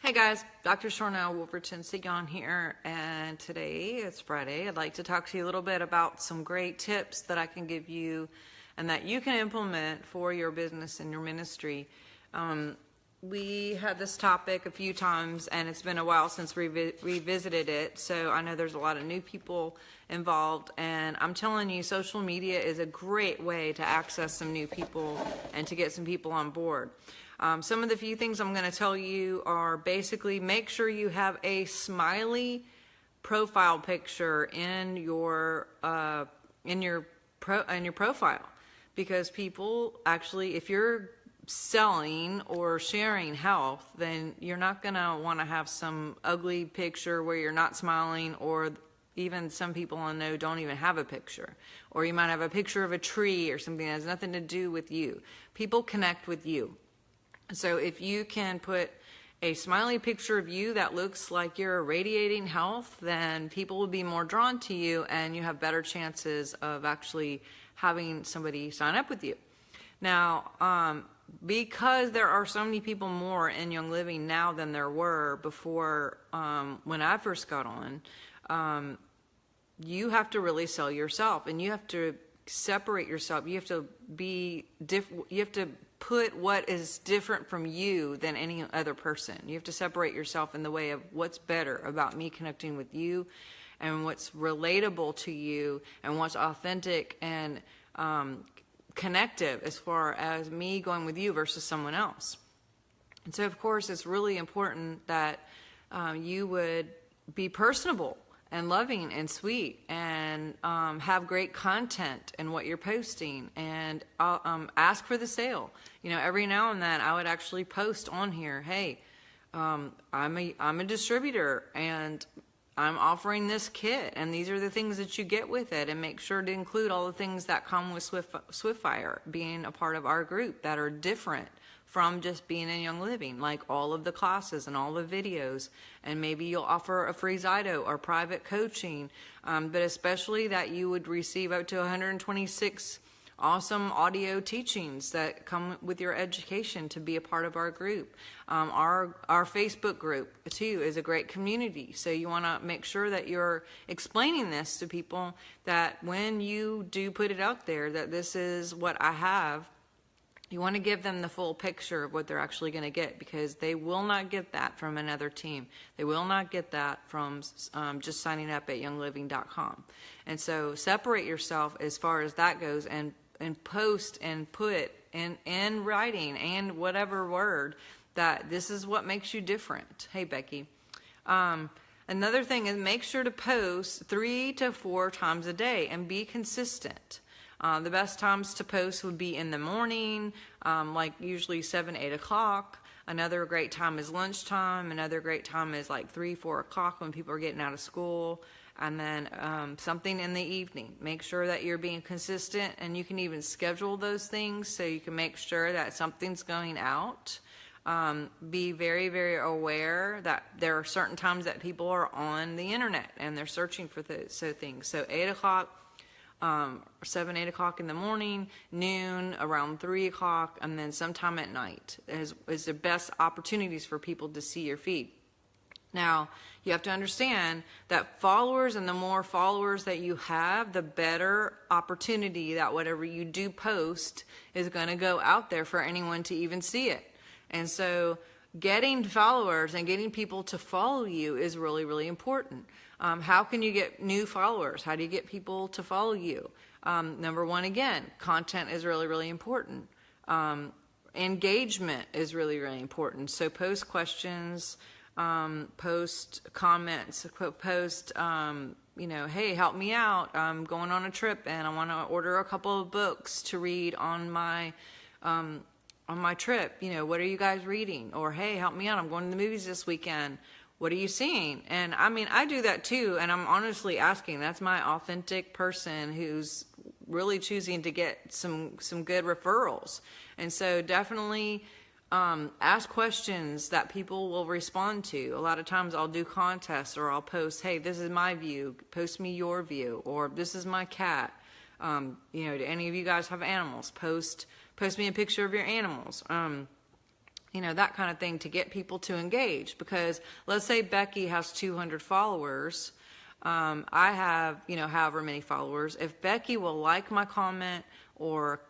Hey guys, Dr. Sharnael Wolverton Sigon here, and today it's Friday. I'd like to talk to you a little bit about some great tips that I can give you and that you can implement for your business and your ministry. We had this topic a few times, and it's been a while since we revisited it, so I know there's a lot of new people involved, and I'm telling you, social media is a great way to access some new people and to get some people on board. Some of the few things I'm going to tell you are basically make sure you have a smiley profile picture in your profile, because people actually, if you're selling or sharing health, then you're not going to want to have some ugly picture where you're not smiling, or even some people I know don't even have a picture, or you might have a picture of a tree or something that has nothing to do with you. People connect with you. So if you can put a smiley picture of you that looks like you're radiating health, then people will be more drawn to you, and you have better chances of actually having somebody sign up with you. Now, because there are so many people more in Young Living now than there were before, when I first got on, you have to really sell yourself, and you have to separate yourself. You have to be you have to put what is different from you than any other person. You have to separate yourself in the way of what's better about me connecting with you, and what's relatable to you, and what's authentic and connective as far as me going with you versus someone else. And so, of course, it's really important that you would be personable and loving and sweet, and have great content in what you're posting, and ask for the sale. You know, every now and then I would actually post on here, hey, I'm a distributor, and I'm offering this kit, and these are the things that you get with it, and make sure to include all the things that come with Swiftfire being a part of our group that are different from just being in Young Living, like all of the classes and all the videos, and maybe you'll offer a free Zyto or private coaching, but especially that you would receive up to 126 awesome audio teachings that come with your education to be a part of our group. Our Facebook group too is a great community, so you want to make sure that you're explaining this to people, that when you do put it out there that this is what I have, you want to give them the full picture of what they're actually going to get, because they will not get that from another team. They will not get that from just signing up at youngliving.com. And so separate yourself as far as that goes, and post and put in writing and whatever word that this is what makes you different. Hey, Becky. Another thing is, make sure to post 3 to 4 times a day and be consistent. The best times to post would be in the morning, like usually 7, 8 o'clock. Another great time is lunchtime. Another great time is like 3, 4 o'clock when people are getting out of school. And then something in the evening. Make sure that you're being consistent, and you can even schedule those things so you can make sure that something's going out. Be very, very aware that there are certain times that people are on the internet and they're searching for things. So 8 o'clock, 7, 8 o'clock in the morning, noon, around 3 o'clock, and then sometime at night is the best opportunities for people to see your feed. Now, you have to understand that followers, and the more followers that you have, the better opportunity that whatever you do post is going to go out there for anyone to even see it. And so getting followers and getting people to follow you is really, really important. How can you get new followers? How do you get people to follow you? Number one, again, content is really, really important. Engagement is really, really important. So post questions, post comments, post, hey, help me out. I'm going on a trip and I want to order a couple of books to read on my trip. What are you guys reading? Or, hey, help me out. I'm going to the movies this weekend. What are you seeing? And I mean, I do that too. And I'm honestly asking, that's my authentic person who's really choosing to get some good referrals. And so definitely, ask questions that people will respond to. A lot of times I'll do contests, or I'll post, hey, this is my view, post me your view, or this is my cat. Do any of you guys have animals? Post me a picture of your animals. that kind of thing to get people to engage. Because let's say Becky has 200 followers. I have, however many followers. If Becky will like my comment or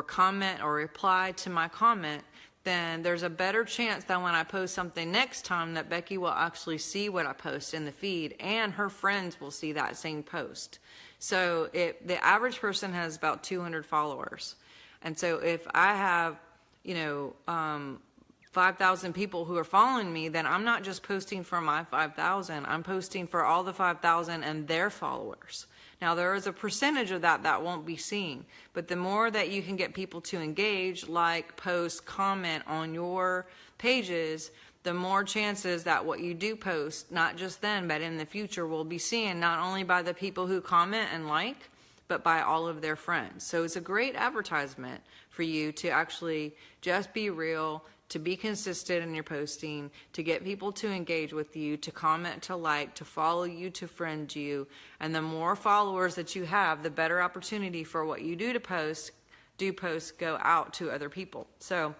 comment or reply to my comment, then there's a better chance that when I post something next time that Becky will actually see what I post in the feed, and her friends will see that same post. So the average person has about 200 followers. And so if I have, 5,000 people who are following me, then I'm not just posting for my 5,000, I'm posting for all the 5,000 and their followers. Now, there is a percentage of that won't be seen, but the more that you can get people to engage, like, post, comment on your pages, the more chances that what you do post, not just then, but in the future, will be seen not only by the people who comment and like, but by all of their friends. So it's a great advertisement for you to actually just be real, to be consistent in your posting, to get people to engage with you, to comment, to like, to follow you, to friend you. And the more followers that you have, the better opportunity for what you do post go out to other people. So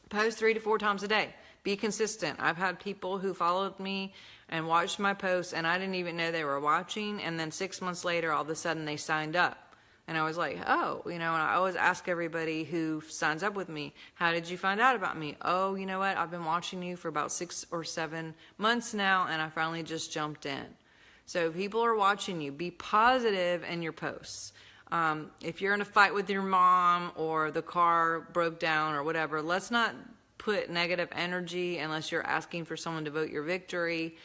post 3 to 4 times a day. Be consistent. I've had people who followed me and watched my posts, and I didn't even know they were watching, and then 6 months later, all of a sudden, they signed up. And I was like, oh, and I always ask everybody who signs up with me, how did you find out about me? Oh, you know what? I've been watching you for about 6 or 7 months now, and I finally just jumped in. So people are watching you. Be positive in your posts. If you're in a fight with your mom or the car broke down or whatever, let's not put negative energy unless you're asking for someone to vote your victory.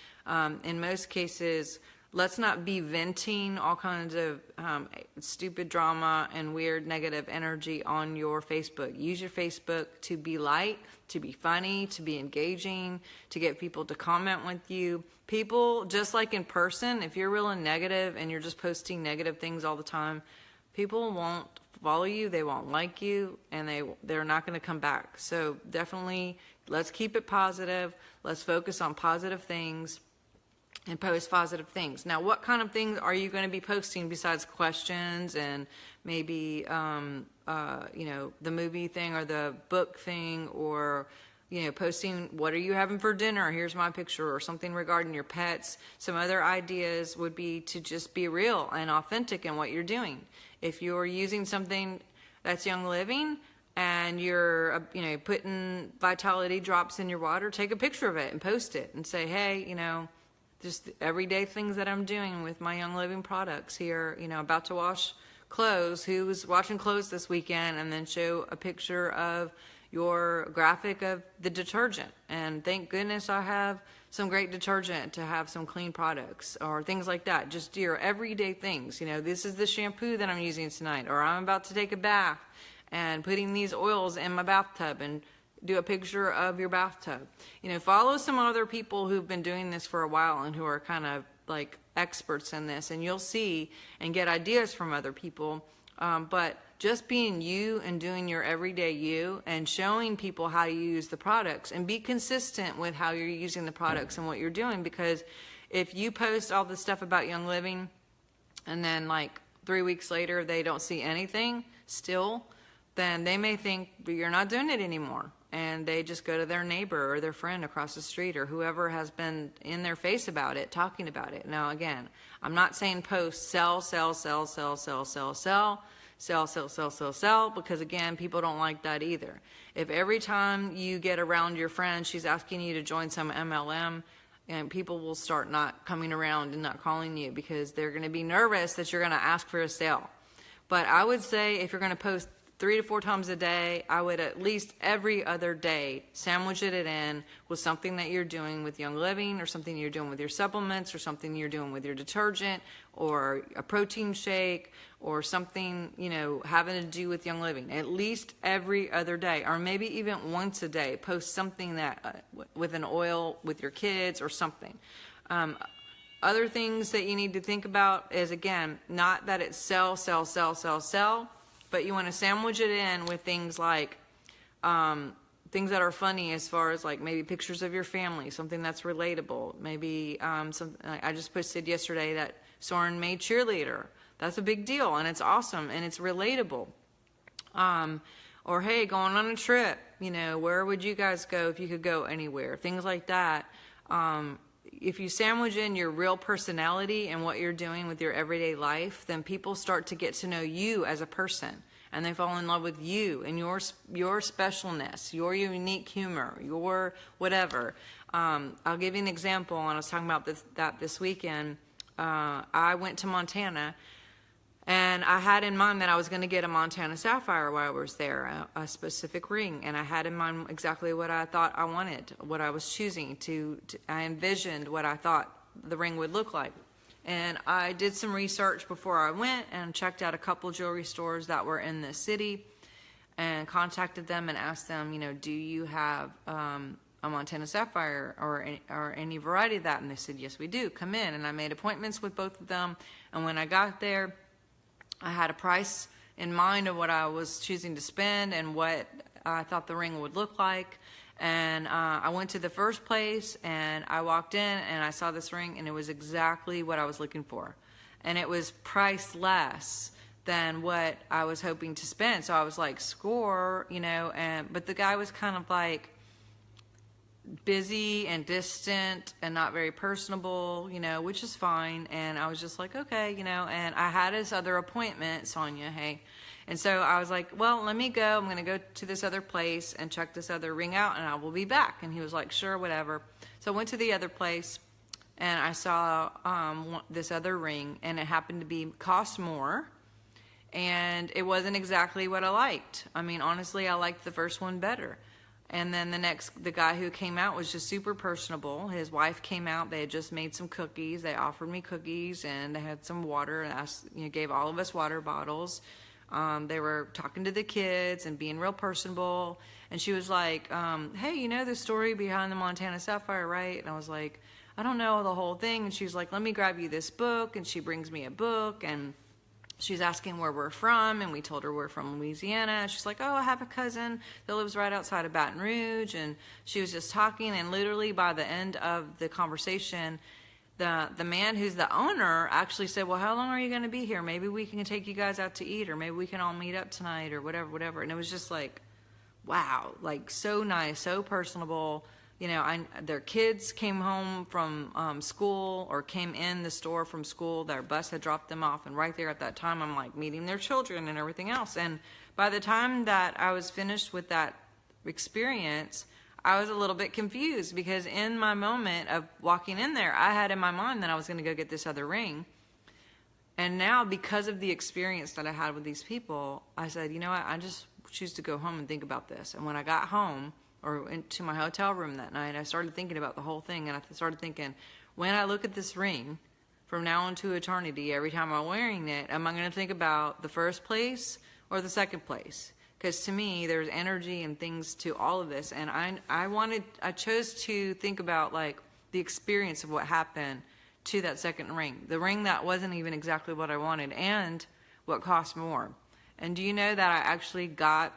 In most cases, let's not be venting all kinds of stupid drama and weird negative energy on your Facebook. Use your Facebook to be light, to be funny, to be engaging, to get people to comment with you. People, just like in person, if you're real and negative and you're just posting negative things all the time, people won't follow you, they won't like you, and they're not going to come back. So definitely, let's keep it positive. Let's focus on positive things and post positive things. Now, what kind of things are you going to be posting besides questions and maybe, the movie thing or the book thing, or, posting what are you having for dinner? Here's my picture, or something regarding your pets. Some other ideas would be to just be real and authentic in what you're doing. If you're using something that's Young Living and you're, putting Vitality drops in your water, take a picture of it and post it and say, hey, just everyday things that I'm doing with my Young Living products here, about to wash clothes, who was washing clothes this weekend, and then show a picture of your graphic of the detergent. And thank goodness I have some great detergent to have some clean products, or things like that. Just your everyday things. This is the shampoo that I'm using tonight, or I'm about to take a bath and putting these oils in my bathtub, and do a picture of your bathtub. Follow some other people who've been doing this for a while and who are kind of like experts in this, and you'll see and get ideas from other people. But just being you and doing your everyday you and showing people how you use the products, and be consistent with how you're using the products and what you're doing. Because if you post all this stuff about Young Living and then like 3 weeks later they don't see anything still, then they may think you're not doing it anymore. And they just go to their neighbor or their friend across the street or whoever has been in their face about it, talking about it. Now, again, I'm not saying post sell, because, again, people don't like that either. If every time you get around your friend, she's asking you to join some MLM, and people will start not coming around and not calling you because they're going to be nervous that you're going to ask for a sale. But I would say if you're going to post 3 to 4 times a day, I would at least every other day sandwich it in with something that you're doing with Young Living, or something you're doing with your supplements, or something you're doing with your detergent, or a protein shake, or something, having to do with Young Living. At least every other day, or maybe even once a day, post something that with an oil with your kids or something. Other things that you need to think about is, again, not that it's sell, but you want to sandwich it in with things like things that are funny, as far as like maybe pictures of your family, something that's relatable. Maybe something I just posted yesterday that Soren made cheerleader. That's a big deal, and it's awesome, and it's relatable. Or hey, going on a trip, You know, where would you guys go if you could go anywhere? Things like that. If you sandwich in your real personality and what you're doing with your everyday life, then people start to get to know you as a person, and they fall in love with you and your specialness, your unique humor, your whatever. I'll give you an example, and I was talking about this weekend. I went to Montana, and I had in mind that I was going to get a Montana Sapphire while I was there, a specific ring. And I had in mind exactly what I thought I wanted, what I was choosing I envisioned what I thought the ring would look like. And I did some research before I went and checked out a couple jewelry stores that were in the city and contacted them and asked them, you know, do you have a Montana Sapphire or any variety of that? And they said, yes, we do. Come in. And I made appointments with both of them. And when I got there, I had a price in mind of what I was choosing to spend and what I thought the ring would look like. And I went to the first place, and I walked in, and I saw this ring, and it was exactly what I was looking for. And it was priced less than what I was hoping to spend. So I was like, score, you know. But the guy was kind of like busy and distant and not very personable, you know, which is fine. And I was just like, okay, you know, and I had this other appointment, Sonia, hey. And so I was like, well, let me go. I'm going to go to this other place and check this other ring out, and I will be back. And he was like, sure, whatever. So I went to the other place, and I saw this other ring, and it happened to cost more. And it wasn't exactly what I liked. I mean, honestly, I liked the first one better. And then the guy who came out was just super personable. His wife came out. They had just made some cookies. They offered me cookies, and they had some water, and gave all of us water bottles. They were talking to the kids and being real personable. And she was like, hey, you know the story behind the Montana Sapphire, right? And I was like, I don't know the whole thing. And she was like, let me grab you this book. And she brings me a book, and she's asking where we're from, and we told her we're from Louisiana. She's like, oh, I have a cousin that lives right outside of Baton Rouge. And she was just talking, and literally by the end of the conversation, the man who's the owner actually said, well, how long are you going to be here? Maybe we can take you guys out to eat, or maybe we can all meet up tonight, or whatever. And it was just like, wow, like so nice, so personable. You know, their kids came home from school, or came in the store from school. Their bus had dropped them off, and right there at that time, I'm like meeting their children and everything else. And by the time that I was finished with that experience, I was a little bit confused, because in my moment of walking in there, I had in my mind that I was going to go get this other ring. And now, because of the experience that I had with these people, I said, you know what, I just choose to go home and think about this. And when I got home, or into my hotel room that night, I started thinking about the whole thing, and I started thinking, when I look at this ring from now into eternity, every time I'm wearing it, am I going to think about the first place or the second place? Because to me, there's energy and things to all of this, and I chose to think about like the experience of what happened to that second ring, the ring that wasn't even exactly what I wanted, and what cost more. And do you know that I actually got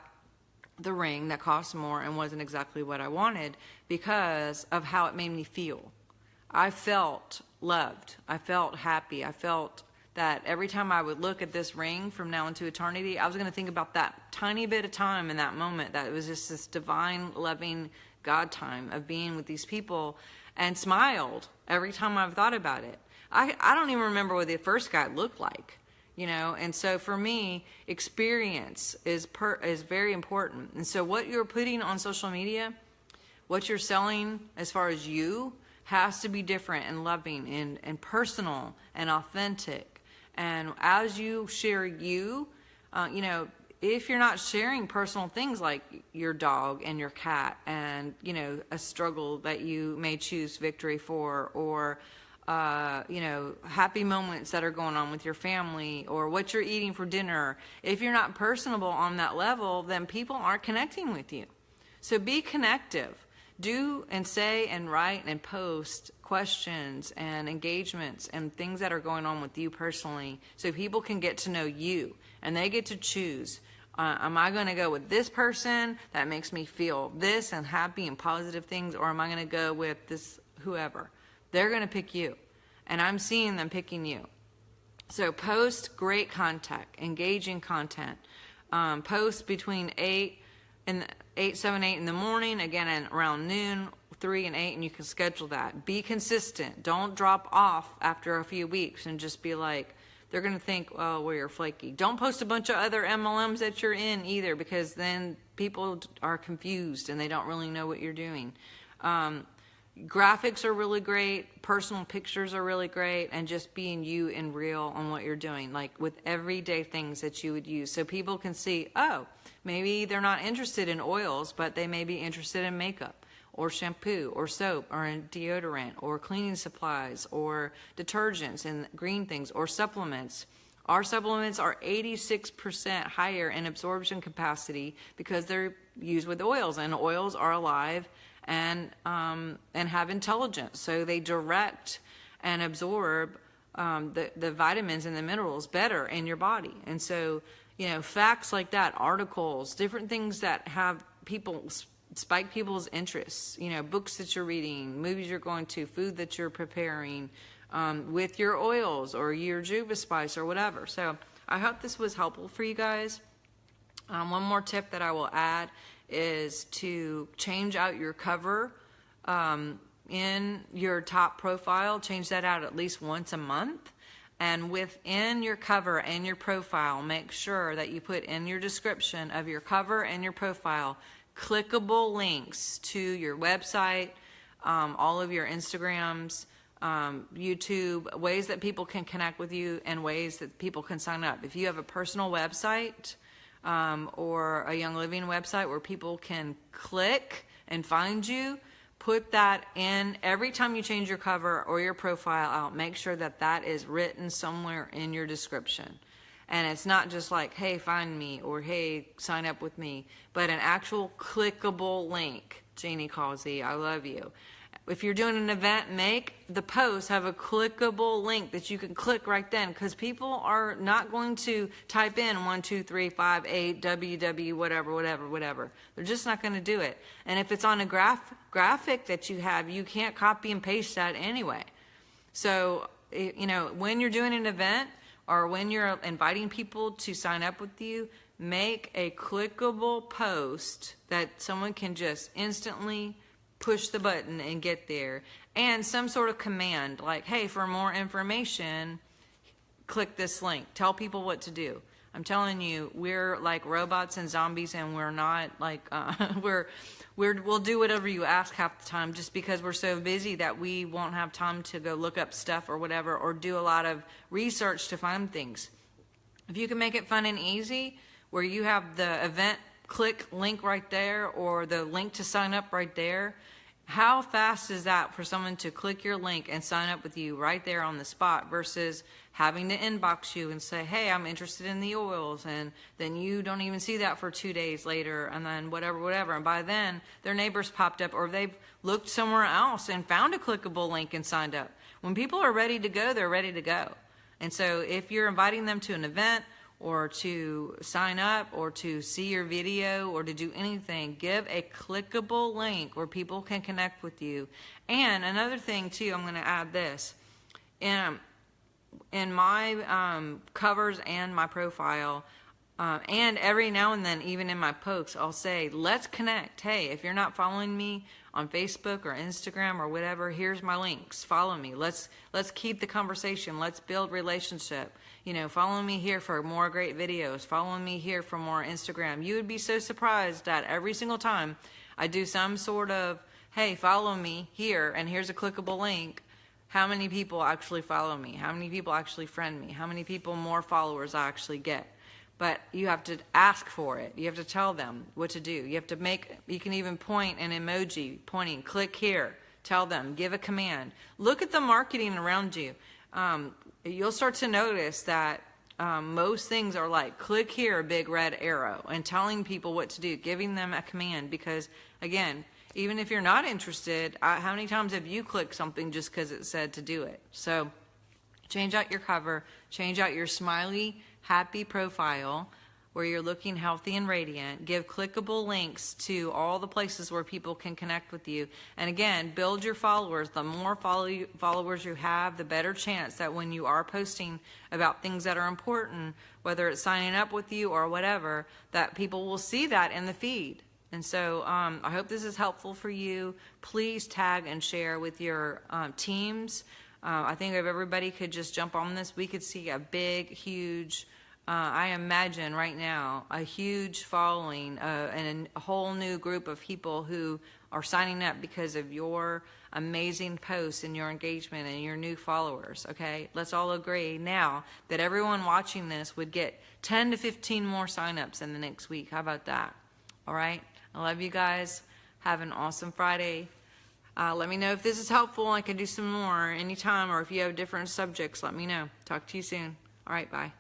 the ring that cost more and wasn't exactly what I wanted because of how it made me feel? I felt loved. I felt happy. I felt that every time I would look at this ring from now into eternity, I was going to think about that tiny bit of time in that moment, that it was just this divine, loving God time of being with these people, and smiled every time I've thought about it. I don't even remember what the first guy looked like. You know, and so for me, experience is very important. And so what you're putting on social media, what you're selling as far as you, has to be different and loving and personal and authentic. And as you share you know, if you're not sharing personal things like your dog and your cat and, you know, a struggle that you may choose victory for, or you know, happy moments that are going on with your family, or what you're eating for dinner. If you're not personable on that level, then people aren't connecting with you. So be connective. Do and say and write and post questions and engagements and things that are going on with you personally, so people can get to know you and they get to choose. Am I going to go with this person that makes me feel this and happy and positive things, or am I going to go with this whoever? They're going to pick you, and I'm seeing them picking you. So post great content, engaging content. Post between 8 and 8, 7, 8 in the morning, again at around noon, 3 and 8, and you can schedule that. Be consistent. Don't drop off after a few weeks and just be like, they're going to think, oh, well, you're flaky. Don't post a bunch of other MLMs that you're in either, because then people are confused and they don't really know what you're doing. Graphics are really great. Personal pictures are really great. And just being you and real on what you're doing, like with everyday things that you would use. So people can see, oh, maybe they're not interested in oils, but they may be interested in makeup or shampoo or soap or in deodorant or cleaning supplies or detergents and green things or supplements. Our supplements are 86% higher in absorption capacity because they're used with oils, and oils are alive and have intelligence. So they direct and absorb the vitamins and the minerals better in your body. And so, you know, facts like that, articles, different things that have people spike people's interests, you know, books that you're reading, movies you're going to, food that you're preparing with your oils or your Juva Spice or whatever. So I hope this was helpful for you guys. One more tip that I will add is to change out your cover in your top profile. Change that out at least once a month. And within your cover and your profile, make sure that you put in your description of your cover and your profile clickable links to your website, all of your Instagrams, YouTube, ways that people can connect with you and ways that people can sign up. If you have a personal website or a Young Living website where people can click and find you, put that in. Every time you change your cover or your profile out, make sure that that is written somewhere in your description. And it's not just like, hey, find me, or hey, sign up with me, but an actual clickable link. Jeannie calls Z, I love you. If you're doing an event, make the post have a clickable link that you can click right then, because people are not going to type in 1, 2, 3, 5, 8, WW, whatever. They're just not going to do it. And if it's on a graphic that you have, you can't copy and paste that anyway. So, you know, when you're doing an event, or when you're inviting people to sign up with you, make a clickable post that someone can just instantly push the button and get there. And some sort of command like, hey, for more information, click this link. Tell people what to do. I'm telling you, we're like robots and zombies, and we're not like, we'll do whatever you ask half the time, just because we're so busy that we won't have time to go look up stuff or whatever, or do a lot of research to find things. If you can make it fun and easy, where you have the event click link right there, or the link to sign up right there, how fast is that for someone to click your link and sign up with you right there on the spot, versus having to inbox you and say, hey, I'm interested in the oils, and then you don't even see that for 2 days later, and then whatever. And by then, their neighbors popped up, or they've looked somewhere else and found a clickable link and signed up. When people are ready to go, they're ready to go. And so if you're inviting them to an event, or to sign up, or to see your video, or to do anything, give a clickable link where people can connect with you. And another thing too, I'm going to add this. In my covers and my profile, and every now and then, even in my posts, I'll say, let's connect. Hey, if you're not following me on Facebook or Instagram or whatever, here's my links. Follow me. Let's keep the conversation. Let's build relationship. You know, follow me here for more great videos. Follow me here for more Instagram. You would be so surprised that every single time I do some sort of, hey, follow me here, and here's a clickable link, how many people actually follow me? How many people actually friend me? How many people more followers I actually get? But you have to ask for it. You have to tell them what to do. You have to you can even point an emoji pointing, click here, tell them, give a command. Look at the marketing around you. You'll start to notice that most things are like, click here, a big red arrow, and telling people what to do, giving them a command, because again, even if you're not interested, how many times have you clicked something just because it said to do it? So change out your cover, change out your smiley, happy profile where you're looking healthy and radiant. Give clickable links to all the places where people can connect with you. And again, build your followers. The more followers you have, the better chance that when you are posting about things that are important, whether it's signing up with you or whatever, that people will see that in the feed. And so I hope this is helpful for you. Please tag and share with your teams. I think if everybody could just jump on this, we could see a big, huge, I imagine right now, a huge following and a whole new group of people who are signing up because of your amazing posts and your engagement and your new followers, okay? Let's all agree now that everyone watching this would get 10 to 15 more signups in the next week. How about that? All right? I love you guys. Have an awesome Friday. Let me know if this is helpful. I can do some more anytime, or if you have different subjects, let me know. Talk to you soon. All right, bye.